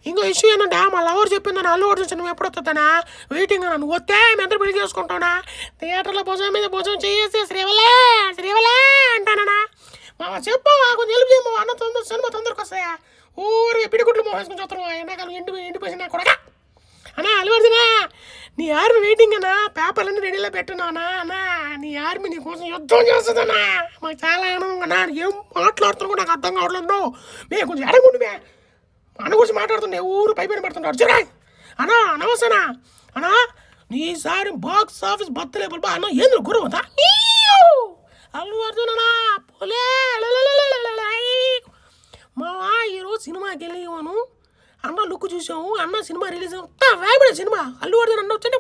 ఇంకో ఇష్యూ ఏంటంటే మా లవర్ చెప్పిందని అల్లు అర్జున్ నువ్వు ఎప్పుడు వస్తుందనా వెయిటింగ్ అన్న నువ్వు వస్తే మేము ఎంత పెళ్లి చేసుకుంటావునా థియేటర్లో భుజం మీద భుజం చేసి శ్రీవలే శ్రీవలే అంటానా మా చెప్పు కొంచెం హెల్ప్ చేయము అన్న సినిమా తొందరకి వస్తాయా ఊరికి పిడిగుడ్లు మోసేసుకుని చూస్తాను ఎండాకాలం ఎండిపోయినా కూడా అన్నా అల్లు అర్జునా నీ ఆర్మీ వెయిటింగ్ అన్నా పేపర్లన్నీ రెడీలో పెట్టున్నానా అన్నా నీ ఆర్మీ నీ కోసం యుద్ధం చేస్తుందన్నా మాకు చాలా ఆనందంగా అన్నా ఏం మాట్లాడుతున్నా కూడా నాకు అర్థం కావట్లేదు మేము కొంచెం అడగండి మే అన్న గురించి మాట్లాడుతుండే ఊరు పైపైన పడుతుంటారు జరా అన్నా నమస్తేనా అన్నా నీసారి బాక్స్ ఆఫీస్ బర్త్డే బల్బా అన్న ఏంది గురువు అల్లు అర్జున్ అన్నా పోలే మావా ఈరోజు సినిమాకి వెళ్ళాను అన్న లుక్ చూసాము అన్న సినిమా రిలీజ్ రాయబడే సినిమా అల్లు అర్జున్ అన్న వచ్చి